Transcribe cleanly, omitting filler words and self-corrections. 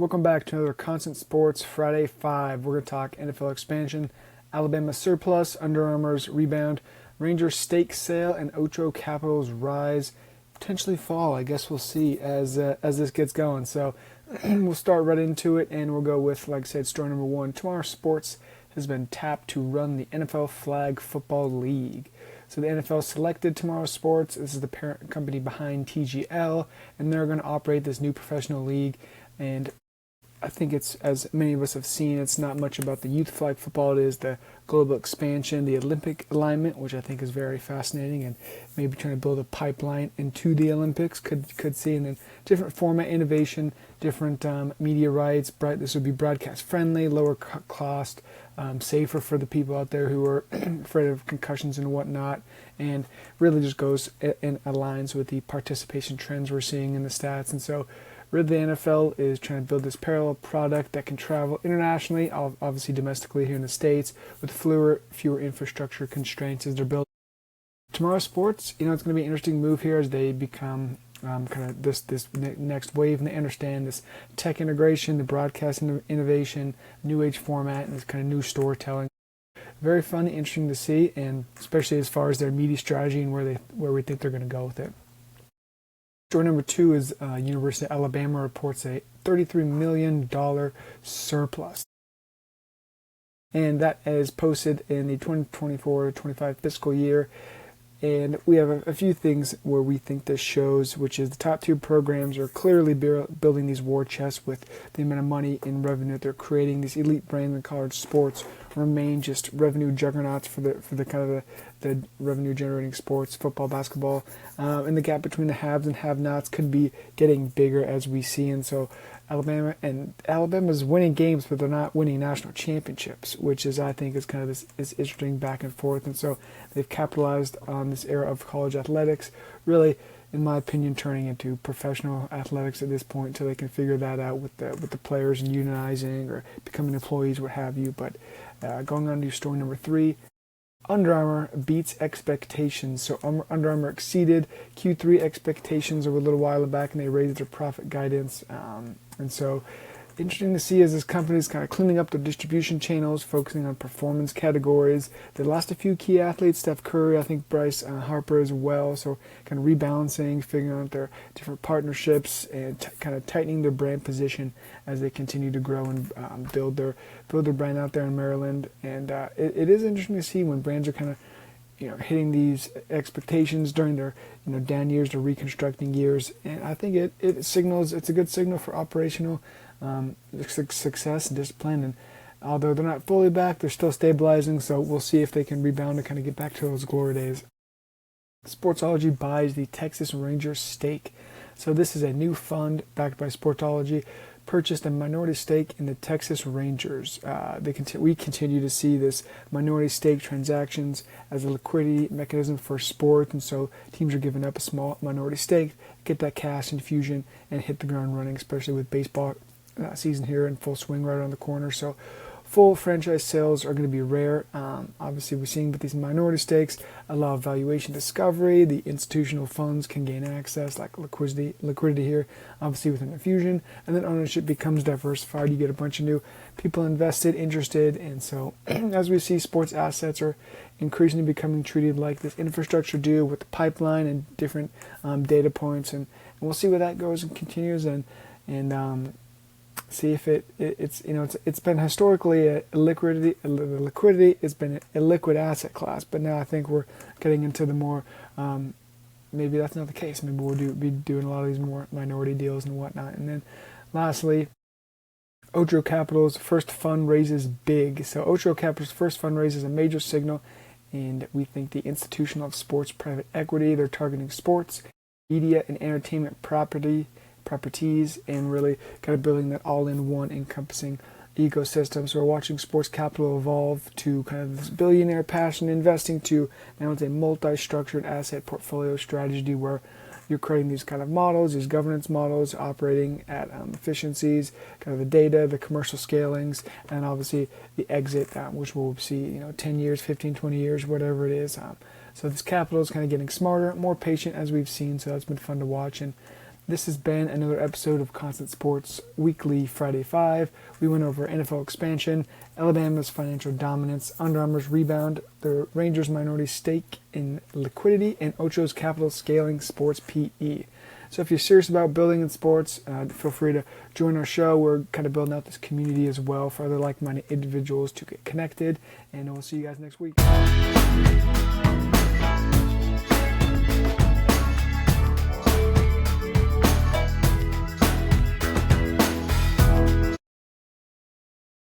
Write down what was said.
Welcome back to another Constant Sports Friday 5. We're going to talk NFL expansion, Alabama surplus, Under Armour's rebound, Rangers stake sale, and Otro Capital's rise, potentially fall. I guess we'll see as this gets going. So we'll start right into it, and we'll go with, like I said, story number 1. TMRW Sports has been tapped to run the NFL Flag Football League. So the NFL selected TMRW Sports. This is the parent company behind TGL, and they're going to operate this new professional league. And I think it's, as many of us have seen, it's not much about the youth flag football. It is the global expansion, the Olympic alignment, which I think is very fascinating, and maybe trying to build a pipeline into the Olympics. Could see, and then different format innovation, different media rights. This would be broadcast friendly, lower cost, safer for the people out there who are afraid of concussions and whatnot, and really just goes and aligns with the participation trends we're seeing in the stats. And so really, the NFL is trying to build this parallel product that can travel internationally, obviously domestically here in the States, with fewer infrastructure constraints as they're built. TMRW Sports, it's going to be an interesting move here as they become kind of this next wave, and they understand this tech integration, the broadcast innovation, new age format, and this kind of new storytelling. Very fun, interesting to see, and especially as far as their media strategy and where we think they're going to go with it. Story number 2 is University of Alabama reports a $33 million surplus. And that is posted in the 2024-25 fiscal year. And we have a few things where we think this shows, which is the top 2 programs are clearly building these war chests with the amount of money and revenue that they're creating. These elite brands in college sports remain just revenue juggernauts for the kind of the revenue generating sports, football, basketball, and the gap between the haves and have-nots could be getting bigger as we see. And so Alabama's winning games, but they're not winning national championships, which is, I think, is kind of this interesting back and forth. And so they've capitalized on this era of college athletics, really, in my opinion, turning into professional athletics at this point until they can figure that out with the players and unionizing or becoming employees, what have you. But going on to story number 3, Under Armour beats expectations. So Under Armour exceeded Q3 expectations over a little while back, and they raised their profit guidance. And so interesting to see as this company is kind of cleaning up their distribution channels, focusing on performance categories. They lost a few key athletes, Steph Curry, I think Bryce Harper as well. So kind of rebalancing, figuring out their different partnerships, and kind of tightening their brand position as they continue to grow and build their brand out there in Maryland. And it is interesting to see when brands are kind of hitting these expectations during their down years, their reconstructing years. And I think it signals, it's a good signal for operational success and discipline. And although they're not fully back, they're still stabilizing. So we'll see if they can rebound and kind of get back to those glory days. Sportsology buys the Texas Rangers stake. So this is a new fund backed by Sportsology, purchased a minority stake in the Texas Rangers. We continue to see this minority stake transactions as a liquidity mechanism for sport, and so teams are giving up a small minority stake, get that cash infusion, and hit the ground running, especially with baseball season here in full swing right around the corner. So full franchise sales are going to be rare. Obviously, we're seeing with these minority stakes allow valuation discovery. The institutional funds can gain access, like liquidity here, obviously with an infusion, and then ownership becomes diversified. You get a bunch of new people invested, interested, and so as we see, sports assets are increasingly becoming treated like this infrastructure do with the pipeline and different data points, and we'll see where that goes and continues, and see if it's been historically a liquidity has been a liquid asset class, but now I think we're getting into the more maybe that's not the case. Maybe we'll be doing a lot of these more minority deals and whatnot. And then lastly, Otro Capital's first fund raises big. So Otro Capital's first fundraise is a major signal, and we think the institutional of sports private equity. They're targeting sports, media, and entertainment properties, and really kind of building that all-in-one encompassing ecosystem. So we're watching sports capital evolve to kind of this billionaire passion investing to now it's a multi-structured asset portfolio strategy where you're creating these kind of models, these governance models, operating at efficiencies, kind of the data, the commercial scalings, and obviously the exit, which we'll see, 10 years, 15, 20 years, whatever it is. So this capital is kind of getting smarter, more patient as we've seen, so that's been fun to watch. And This has been another episode of Constant Sports Weekly Friday 5. We went over NFL expansion, Alabama's financial dominance, Under Armour's rebound, the Rangers' minority stake in liquidity, and Otro Capital scaling sports PE. So if you're serious about building in sports, feel free to join our show. We're kind of building out this community as well for other like-minded individuals to get connected. And we'll see you guys next week.